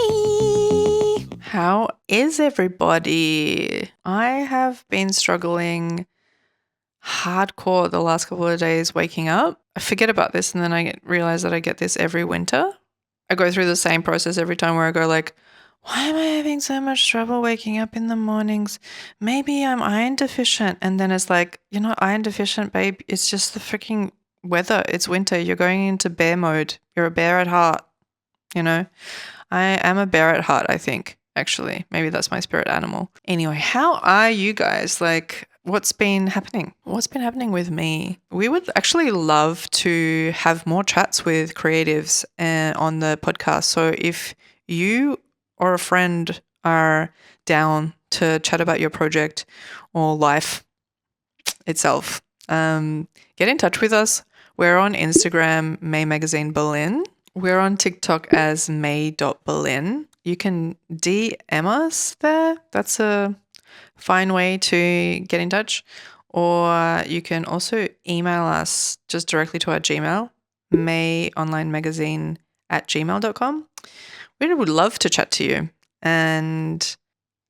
Hey! How is everybody? I have been struggling hardcore the last couple of days waking up. I forget about this and then I realize that I get this every winter. I go through the same process every time where I go like, why am I having so much trouble waking up in the mornings? Maybe I'm iron deficient. And then it's like, you're not iron deficient, babe. It's just the freaking weather. It's winter. You're going into bear mode. You're a bear at heart, you know? I am a bear at heart, I think, actually. Maybe that's my spirit animal. Anyway, how are you guys? Like, what's been happening? What's been happening with me? We would actually love to have more chats with creatives on the podcast. So if you or a friend are down to chat about your project or life itself, get in touch with us. We're on Instagram, May Magazine Berlin. We're on TikTok as may.berlin. You can DM us there. That's a fine way to get in touch. Or you can also email us just directly to our Gmail, mayonlinemagazine@gmail.com. We would love to chat to you and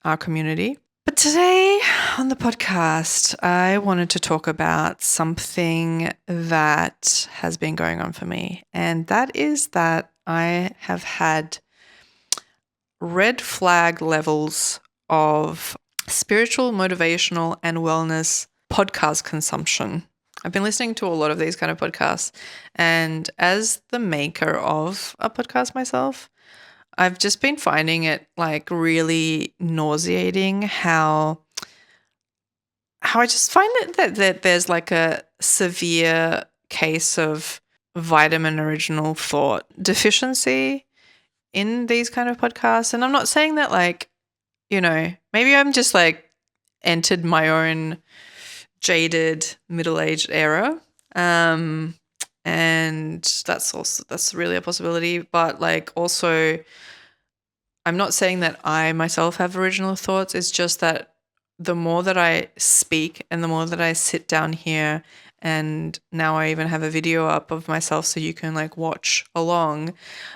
our community. But today on the podcast, I wanted to talk about something that has been going on for me. And that is that I have had red flag levels of spiritual, motivational, and wellness podcast consumption. I've been listening to a lot of these kind of podcasts. And as the maker of a podcast myself, I've just been finding it like really nauseating how I just find that there's like a severe case of vitamin original thought deficiency in these kind of podcasts. And I'm not saying that like, you know, maybe I'm just like entered my own jaded middle-aged era. And that's really a possibility. But like also, I'm not saying that I myself have original thoughts. It's just that the more that I speak and the more that I sit down here, and now I even have a video up of myself so you can like watch along,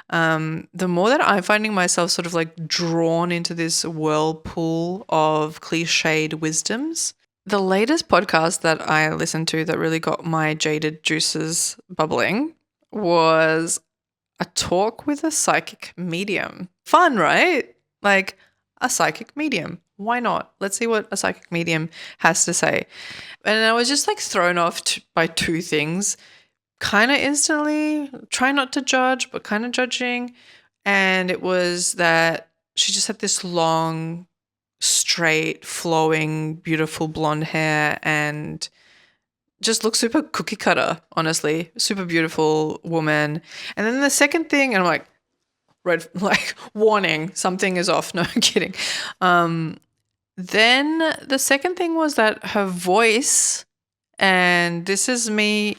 the more that I'm finding myself sort of like drawn into this whirlpool of cliched wisdoms. The latest podcast that I listened to that really got my jaded juices bubbling was a talk with a psychic medium. Fun, right? Like a psychic medium. Why not? Let's see what a psychic medium has to say. And I was just like thrown off by two things. Kind of instantly, try not to judge, but kind of judging. And it was that she just had this long, straight, flowing, beautiful blonde hair and just looks super cookie cutter, honestly. Super beautiful woman. And then the second thing, and I'm like, red, like, warning, something is off. No, I'm kidding. Then the second thing was that her voice, and this is me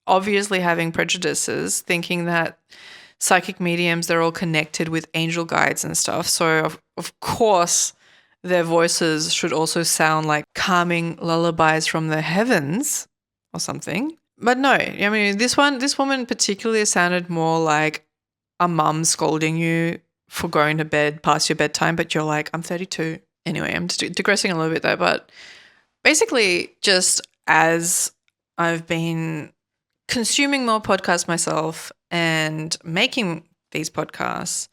obviously having prejudices, thinking that psychic mediums, they're all connected with angel guides and stuff. So, of course, their voices should also sound like calming lullabies from the heavens or something. But no, I mean, this woman particularly sounded more like a mum scolding you for going to bed past your bedtime, but you're like, I'm 32. Anyway, I'm just digressing a little bit there, but basically just as I've been consuming more podcasts myself and making these podcasts,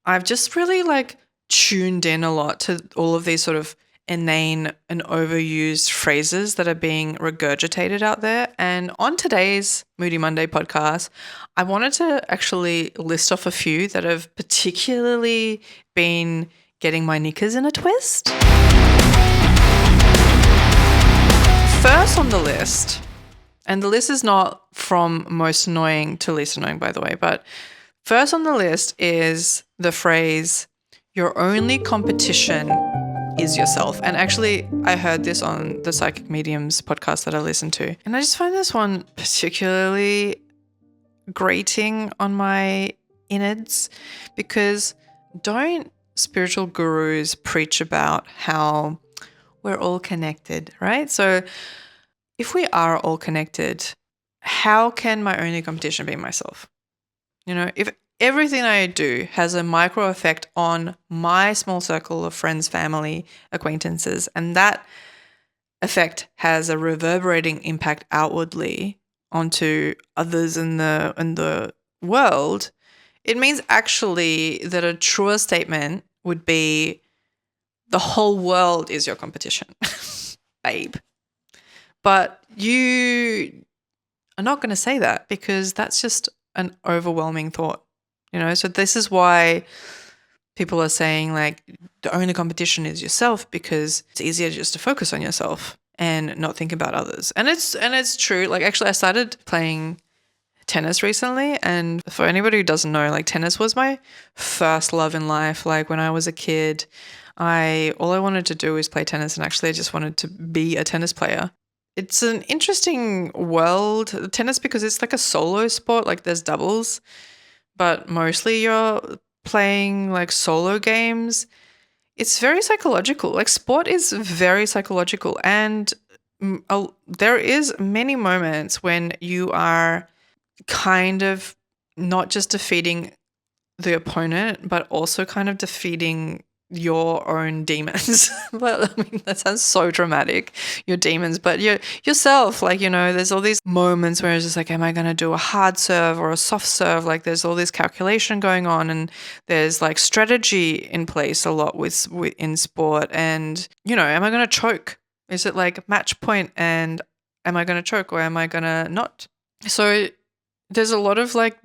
I've just really like tuned in a lot to all of these sort of inane and overused phrases that are being regurgitated out there. And on today's Moody Monday podcast, I wanted to actually list off a few that have particularly been getting my knickers in a twist. First on the list, and the list is not from most annoying to least annoying, by the way, but first on the list is the phrase, your only competition is yourself. And actually, I heard this on the Psychic Mediums podcast that I listened to. And I just find this one particularly grating on my innards because don't spiritual gurus preach about how we're all connected, right? So if we are all connected, how can my only competition be myself? You know, everything I do has a micro effect on my small circle of friends, family, acquaintances, and that effect has a reverberating impact outwardly onto others in the world, it means actually that a truer statement would be the whole world is your competition, babe. But you are not going to say that because that's just an overwhelming thought, So this is why people are saying like the only competition is yourself, because it's easier just to focus on yourself and not think about others. And it's true. Like, actually, I started playing tennis recently, and for anybody who doesn't know, like, tennis was my first love in life. Like, when I was a kid, all I wanted to do was play tennis, and actually I just wanted to be a tennis player. It's an interesting world, tennis, because it's like a solo sport. Like, there's doubles, but mostly you're playing like solo games. It's very psychological. Like, sport is very psychological, and there is many moments when you are kind of not just defeating the opponent, but also kind of defeating your own demons. Well, I mean, that sounds so dramatic, your demons, but yourself, like, there's all these moments where it's just like, am I going to do a hard serve or a soft serve? Like, there's all this calculation going on, and there's like strategy in place a lot with in sport. And, am I going to choke? Is it like match point, and am I going to choke or am I going to not? So there's a lot of like,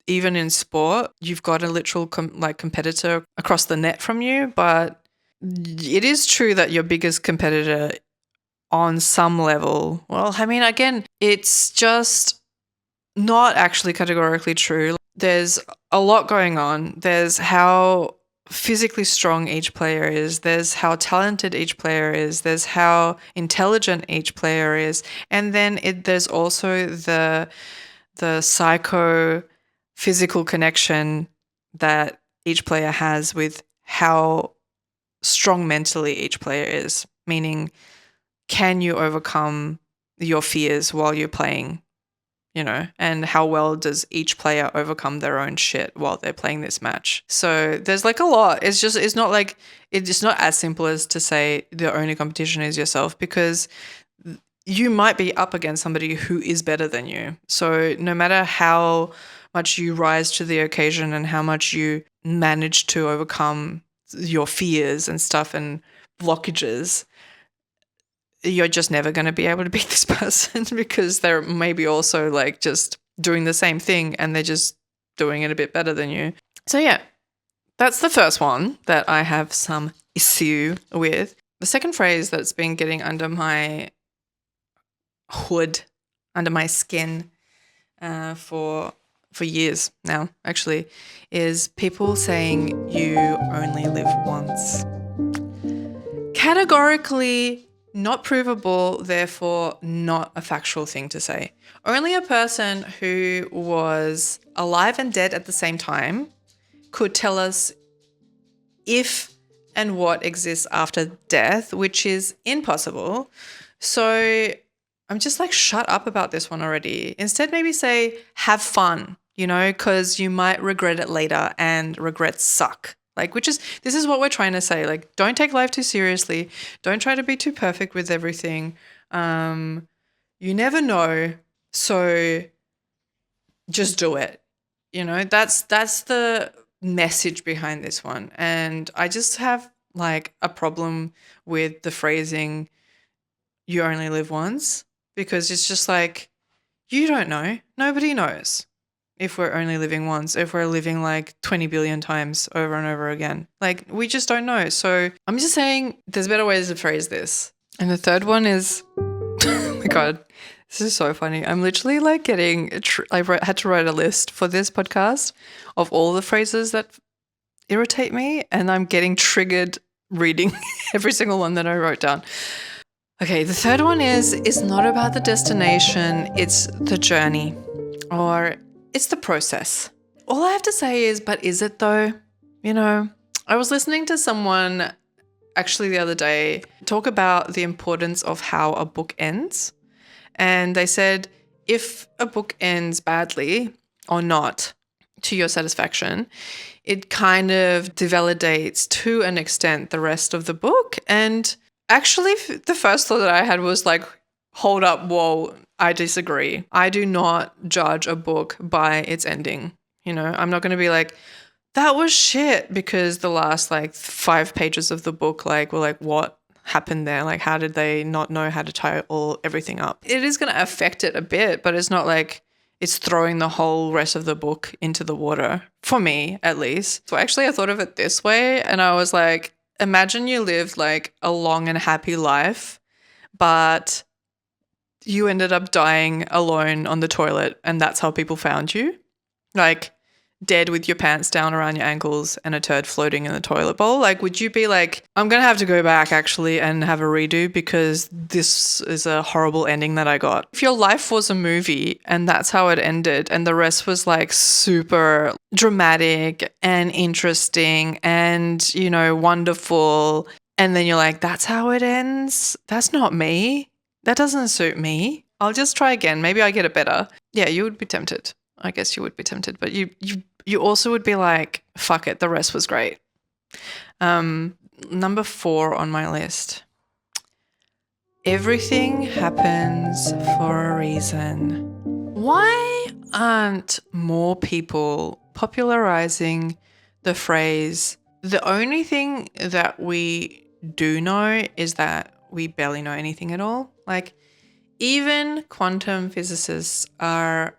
even in sport, you've got a literal competitor across the net from you, but it is true that your biggest competitor on some level, well, I mean, again, it's just not actually categorically true. There's a lot going on. There's how physically strong each player is. There's how talented each player is. There's how intelligent each player is. And then there's also the psycho-physical connection that each player has with how strong mentally each player is, meaning, can you overcome your fears while you're playing, and how well does each player overcome their own shit while they're playing this match? So there's like a lot. It's not as simple as to say the only competition is yourself, because you might be up against somebody who is better than you. So no matter how much you rise to the occasion and how much you manage to overcome your fears and stuff and blockages, you're just never going to be able to beat this person because they're maybe also like just doing the same thing and they're just doing it a bit better than you. So yeah, that's the first one that I have some issue with. The second phrase that's been getting under my hood, under my skin for years now, actually, is people saying you only live once. Categorically not provable, therefore not a factual thing to say. Only a person who was alive and dead at the same time could tell us if and what exists after death, which is impossible. So I'm just like, shut up about this one already. Instead, maybe say, have fun, because you might regret it later, and regrets suck. Like, this is what we're trying to say. Like, don't take life too seriously. Don't try to be too perfect with everything. You never know. So just do it. That's the message behind this one. And I just have like a problem with the phrasing, you only live once, because it's just like, you don't know. Nobody knows if we're only living once, if we're living like 20 billion times over and over again. Like, we just don't know. So I'm just saying there's better ways to phrase this. And the third one is, oh my God, this is so funny. I'm literally like I had to write a list for this podcast of all the phrases that irritate me, and I'm getting triggered reading every single one that I wrote down. Okay, the third one is, it's not about the destination, it's the journey, or it's the process. All I have to say is, but is it though? I was listening to someone actually the other day talk about the importance of how a book ends. And they said, if a book ends badly or not, to your satisfaction, it kind of devalidates to an extent the rest of the book. And actually, the first thought that I had was like, hold up, whoa, I disagree. I do not judge a book by its ending. You know, I'm not going to be like, that was shit, because the last like 5 pages of the book like were like, what happened there? Like, how did they not know how to tie everything up? It is going to affect it a bit, but it's not like it's throwing the whole rest of the book into the water, for me at least. So actually I thought of it this way, and I was like, imagine you lived like a long and happy life, but you ended up dying alone on the toilet, and that's how people found you. Like, dead with your pants down around your ankles and a turd floating in the toilet bowl. Like, would you be like, I'm going to have to go back actually and have a redo because this is a horrible ending that I got? If your life was a movie and that's how it ended and the rest was like super dramatic and interesting and, you know, wonderful, and then you're like, that's how it ends? That's not me. That doesn't suit me. I'll just try again. Maybe I get it better. Yeah, you would be tempted. I guess you would be tempted, but you also would be like, fuck it, the rest was great. Number 4 on my list. Everything happens for a reason. Why aren't more people popularizing the phrase, the only thing that we do know is that we barely know anything at all? Like, even quantum physicists are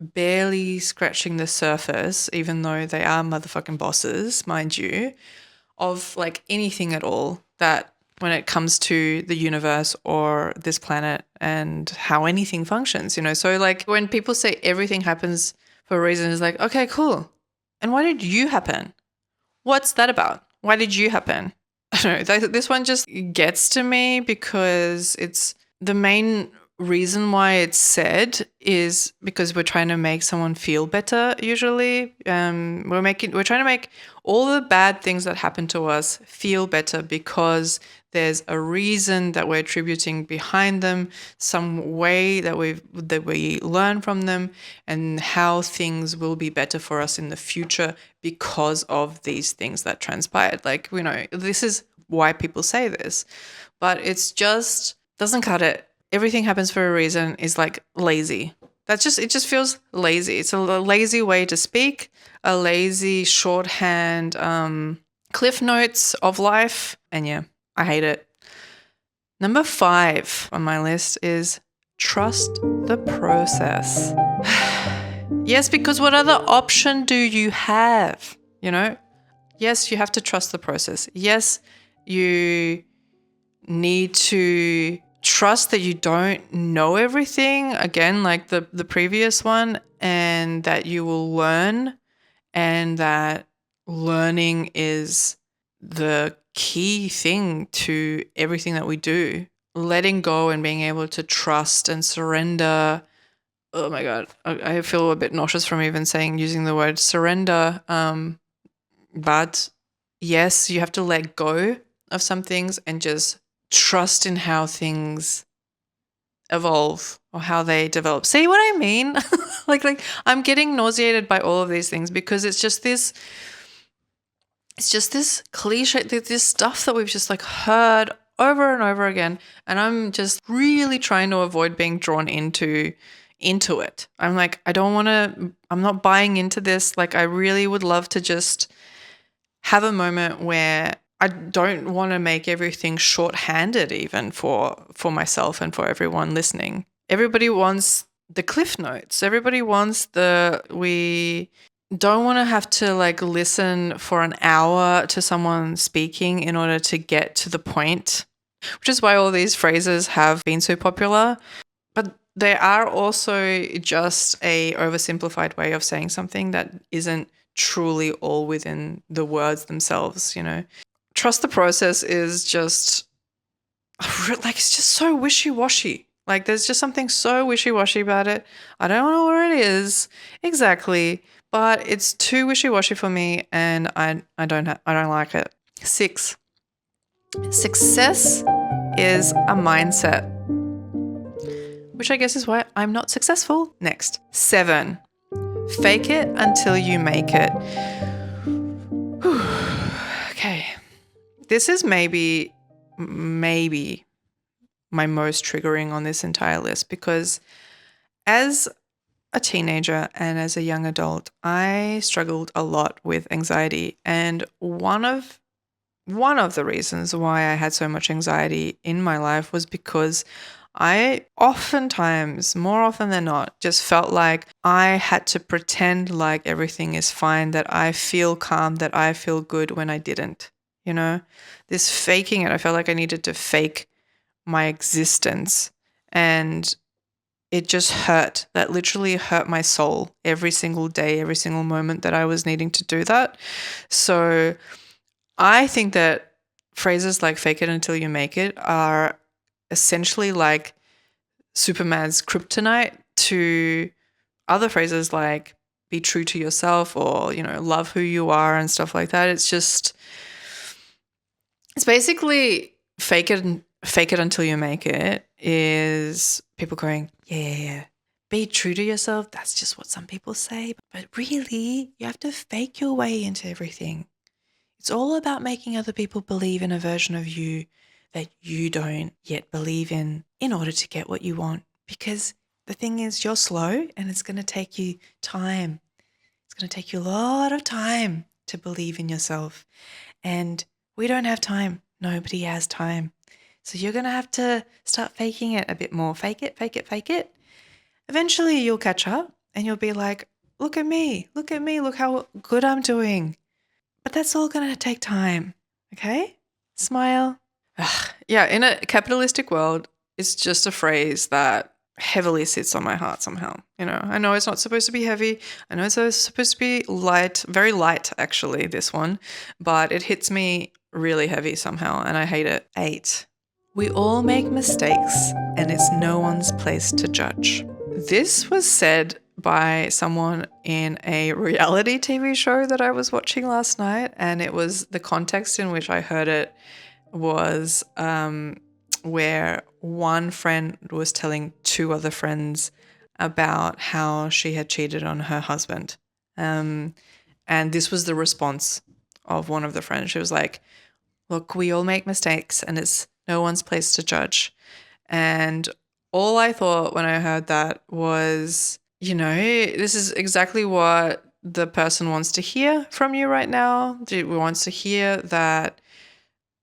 barely scratching the surface, even though they are motherfucking bosses, mind you, of like anything at all that when it comes to the universe or this planet and how anything functions, you know? So like when people say everything happens for a reason, it's like, okay, cool. And why did you happen? What's that about? Why did you happen? I don't know. This one just gets to me because it's the main reason why it's said is because we're trying to make someone feel better. Usually, we're trying to make all the bad things that happen to us feel better because there's a reason that we're attributing behind them, some way that we learn from them, and how things will be better for us in the future because of these things that transpired. Like, you know, this is why people say this, but it's just doesn't cut it. Everything happens for a reason is like lazy. It just feels lazy. It's a lazy way to speak, a lazy shorthand, cliff notes of life. And yeah, I hate it. Number 5 on my list is trust the process. Yes, because what other option do you have? You know, yes, you have to trust the process. Yes, you need to trust that you don't know everything, again, like the previous one, and that you will learn, and that learning is the key thing to everything that we do. Letting go and being able to trust and surrender. Oh my God, I feel a bit nauseous from even using the word surrender. But yes, you have to let go of some things and just trust in how things evolve or how they develop. See what I mean? like I'm getting nauseated by all of these things because it's just this cliche, this stuff that we've just like heard over and over again, and I'm just really trying to avoid being drawn into it. I'm like, I'm not buying into this. Like, I really would love to just have a moment where I don't want to make everything shorthanded even for myself and for everyone listening. Everybody wants the cliff notes. Everybody wants we don't want to have to like listen for an hour to someone speaking in order to get to the point, which is why all these phrases have been so popular. But they are also just a oversimplified way of saying something that isn't truly all within the words themselves, you know. Trust the process is just like, it's just so wishy-washy. Like, there's just something so wishy-washy about it. I don't know where it is exactly, but it's too wishy-washy for me, and I don't like it. 6. Success is a mindset, which I guess is why I'm not successful. Next. 7. Fake it until you make it. Okay. This is maybe my most triggering on this entire list, because as a teenager and as a young adult, I struggled a lot with anxiety. And one of the reasons why I had so much anxiety in my life was because I oftentimes, more often than not, just felt like I had to pretend like everything is fine, that I feel calm, that I feel good when I didn't. You know, this faking it, I felt like I needed to fake my existence. And it just hurt. That literally hurt my soul every single day, every single moment that I was needing to do that. So I think that phrases like fake it until you make it are essentially like Superman's kryptonite to other phrases like be true to yourself, or, love who you are and stuff like that. It's basically fake it until you make it is people going, yeah, be true to yourself. That's just what some people say. But really, you have to fake your way into everything. It's all about making other people believe in a version of you that you don't yet believe in order to get what you want. Because the thing is, you're slow and it's going to take you time. It's going to take you a lot of time to believe in yourself. And we don't have time. Nobody has time. So you're going to have to start faking it a bit more. Fake it, fake it, fake it. Eventually you'll catch up and you'll be like, look at me, look how good I'm doing. But that's all going to take time, okay? Smile. Ugh. Yeah, in a capitalistic world, it's just a phrase that heavily sits on my heart somehow. I know it's not supposed to be heavy. I know it's supposed to be light, very light actually, this one, but it hits me really heavy somehow and I hate it. 8. We all make mistakes and it's no one's place to judge. This was said by someone in a reality TV show that I was watching last night, and it was the context in which I heard it was where one friend was telling 2 other friends about how she had cheated on her husband. And this was the response of one of the friends. She was like, look, we all make mistakes and it's no one's place to judge. And all I thought when I heard that was, this is exactly what the person wants to hear from you right now. It wants to hear that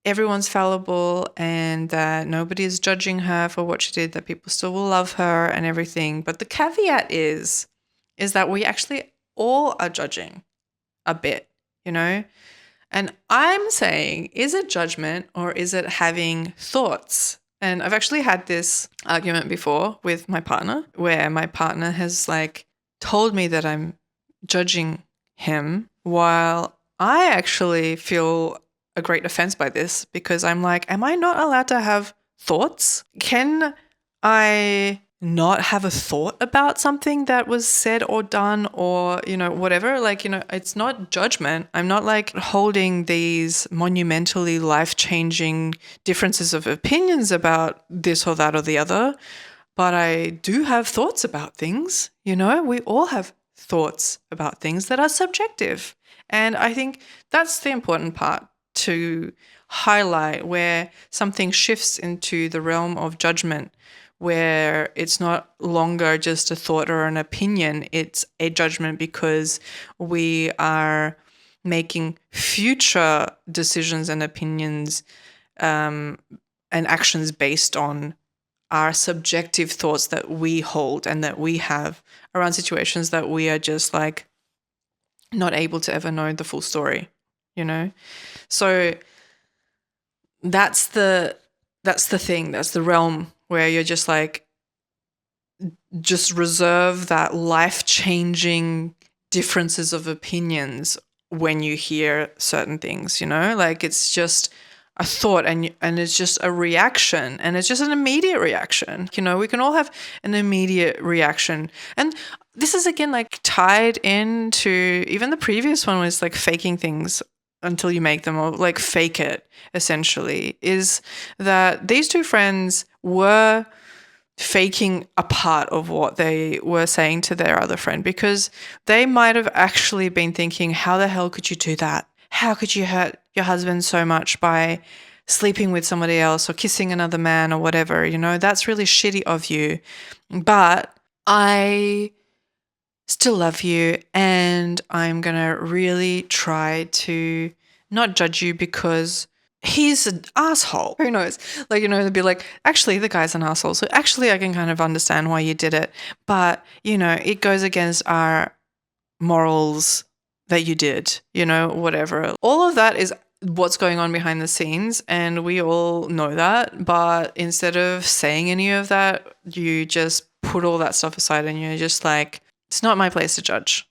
everyone's fallible and that nobody is judging her for what she did, that people still will love her and everything. But the caveat is that we actually all are judging a bit, And I'm saying, is it judgment or is it having thoughts? And I've actually had this argument before with my partner, where my partner has told me that I'm judging him, while I actually feel a great offense by this, because I'm like, am I not allowed to have thoughts? Can I not have a thought about something that was said or done or, whatever? It's not judgment. I'm not holding these monumentally life-changing differences of opinions about this or that or the other, but I do have thoughts about things. We all have thoughts about things that are subjective. And I think that's the important part to highlight, where something shifts into the realm of judgment, where it's not longer just a thought or an opinion, it's a judgment because we are making future decisions and opinions and actions based on our subjective thoughts that we hold and that we have around situations that we are just not able to ever know the full story, So that's the thing, that's the realm where you're just just reserve that life-changing differences of opinions when you hear certain things, it's just a thought and it's just a reaction, and it's just an immediate reaction. We can all have an immediate reaction. And this is again tied into even the previous one was faking things until you make them, or fake it, essentially, is that these 2 friends were faking a part of what they were saying to their other friend, because they might have actually been thinking, how the hell could you do that? How could you hurt your husband so much by sleeping with somebody else or kissing another man or whatever? That's really shitty of you. But I still love you, and I'm going to really try to not judge you because he's an asshole. Who knows? They'd be like, actually, the guy's an asshole. So actually, I can kind of understand why you did it. But, it goes against our morals that you did, whatever. All of that is what's going on behind the scenes, and we all know that. But instead of saying any of that, you just put all that stuff aside and you're just like, it's not my place to judge.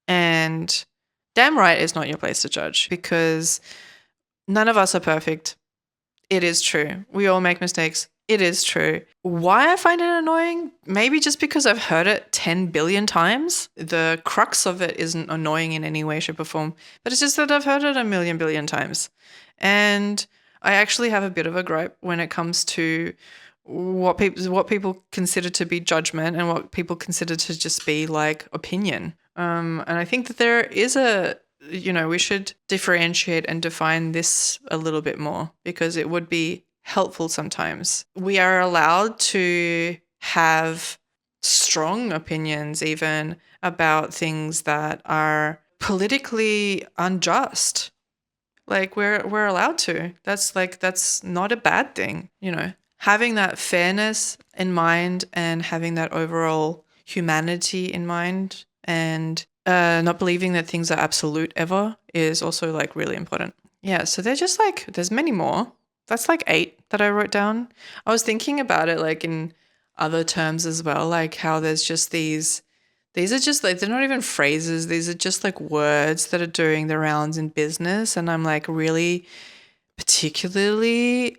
And damn right it's not your place to judge, because none of us are perfect. It is true. We all make mistakes. It is true. Why I find it annoying? Maybe just because I've heard it 10 billion times. The crux of it isn't annoying in any way, shape, or form, but it's just that I've heard it a million billion times. And I actually have a bit of a gripe when it comes to what people consider to be judgment and what people consider to just be like opinion. And I think that there is we should differentiate and define this a little bit more, because it would be helpful sometimes. We are allowed to have strong opinions even about things that are politically unjust. Like we're allowed to. That's not a bad thing, Having that fairness in mind and having that overall humanity in mind, and not believing that things are absolute ever, is also like really important. Yeah, so they're just like, there's many more. That's like 8 that I wrote down. I was thinking about it like in other terms as well, like how there's just these are just like, they're not even phrases. These are just like words that are doing the rounds in business. And I'm like really particularly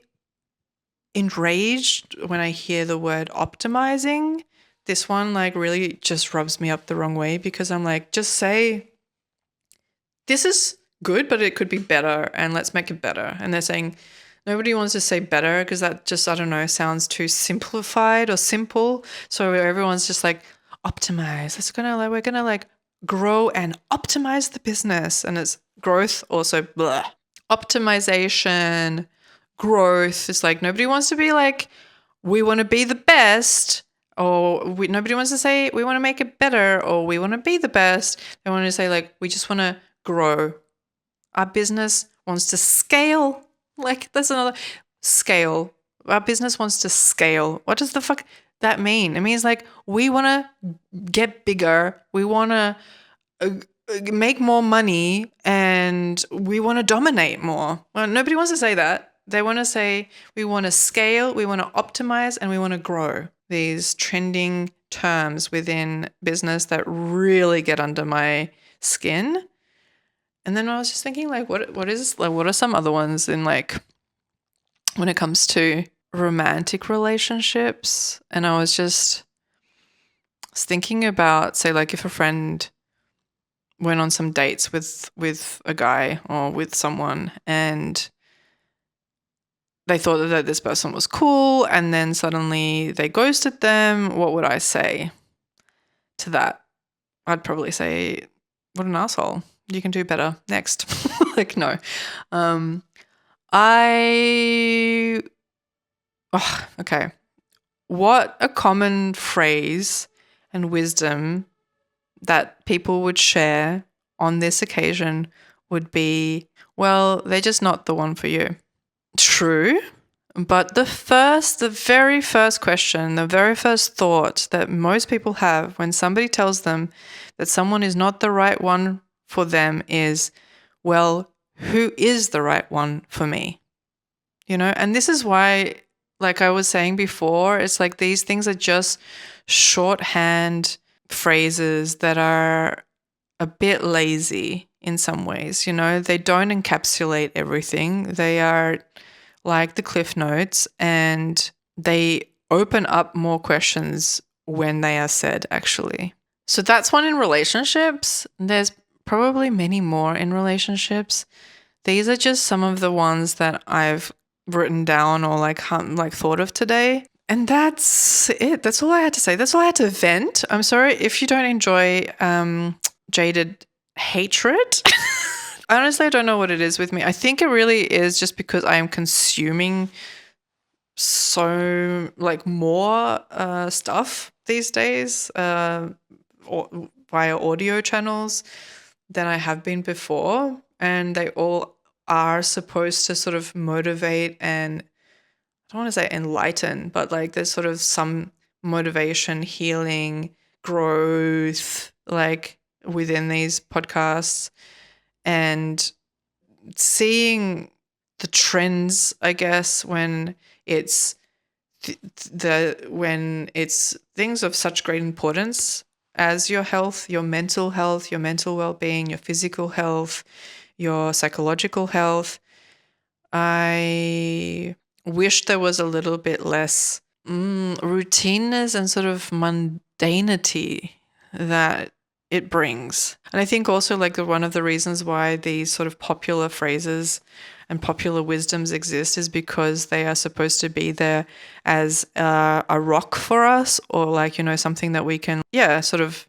enraged when I hear the word optimizing. This one like really just rubs me up the wrong way, because I'm like, just say, this is good, but it could be better, and let's make it better. And they're saying, nobody wants to say better because that just, I don't know, sounds too simplified or simple. So everyone's just like, optimize. We're gonna like grow and optimize the business. And it's growth also, blah. Optimization, growth. It's like nobody wants to be like, we want to be the best, or nobody wants to say we want to make it better, or we want to be the best. They want to say like, we just want to grow. Our business wants to scale. Like, that's another scale. Our business wants to scale. What does the fuck that mean? It means like we want to get bigger. We want to make more money, and we want to dominate more. Well, nobody wants to say that. They want to say we want to scale, we want to optimize, and we want to grow. These trending terms within business that really get under my skin. And then I was just thinking, like, what are some other ones in like when it comes to romantic relationships? And I was thinking about, say, like if a friend went on some dates with a guy or with someone, and they thought that this person was cool, and then suddenly they ghosted them, what would I say to that? I'd probably say, what an asshole. You can do better. Next. Like, no. Okay. What a common phrase and wisdom that people would share on this occasion would be, well, they're just not the one for you. True. But the very first question, the very first thought that most people have when somebody tells them that someone is not the right one for them is, well, who is the right one for me? And this is why, like I was saying before, it's like these things are just shorthand phrases that are a bit lazy in some ways. They don't encapsulate everything. They are like the Cliff Notes, and they open up more questions when they are said, actually. So that's one in relationships. There's probably many more in relationships. These are just some of the ones that I've written down or like thought of today. And that's it. That's all I had to say. That's all I had to vent. I'm sorry if you don't enjoy jaded hatred. Honestly, I don't know what it is with me. I think it really is just because I am consuming so like more stuff these days or via audio channels than I have been before, and they all are supposed to sort of motivate and I don't want to say enlighten, but like there's sort of some motivation, healing, growth, like within these podcasts, and seeing the trends, I guess, when it's when it's things of such great importance as your health, your mental health, your mental well-being, your physical health, your psychological health. I wish there was a little bit less routineness and sort of mundanity that it brings. And I think also like one of the reasons why these sort of popular phrases and popular wisdoms exist is because they are supposed to be there as a rock for us, or like, you know, something that we can, sort of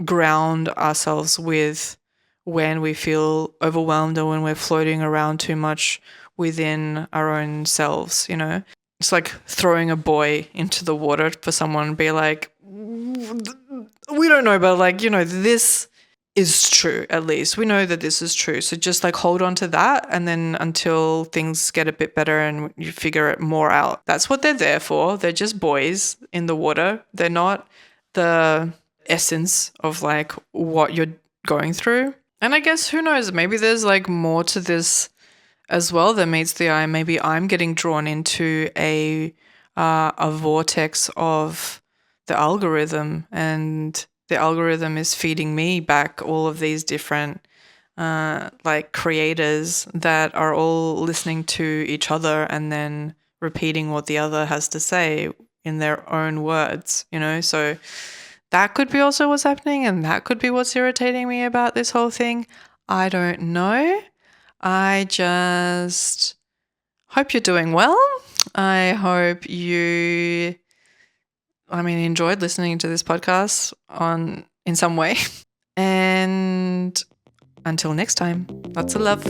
ground ourselves with when we feel overwhelmed or when we're floating around too much within our own selves, you know? It's like throwing a buoy into the water for someone and be like, we don't know, but like, you know, this is true, at least. We know that this is true. So just like hold on to that, and then until things get a bit better and you figure it more out. That's what they're there for. They're just buoys in the water. They're not the essence of like what you're going through. And I guess who knows, maybe there's like more to this as well that meets the eye. Maybe I'm getting drawn into a vortex of the algorithm, and the algorithm is feeding me back all of these different like creators that are all listening to each other and then repeating what the other has to say in their own words, you know? So that could be also what's happening, and that could be what's irritating me about this whole thing. I don't know. I just hope you're doing well. I hope you enjoyed listening to this podcast in some way. And until next time, lots of love.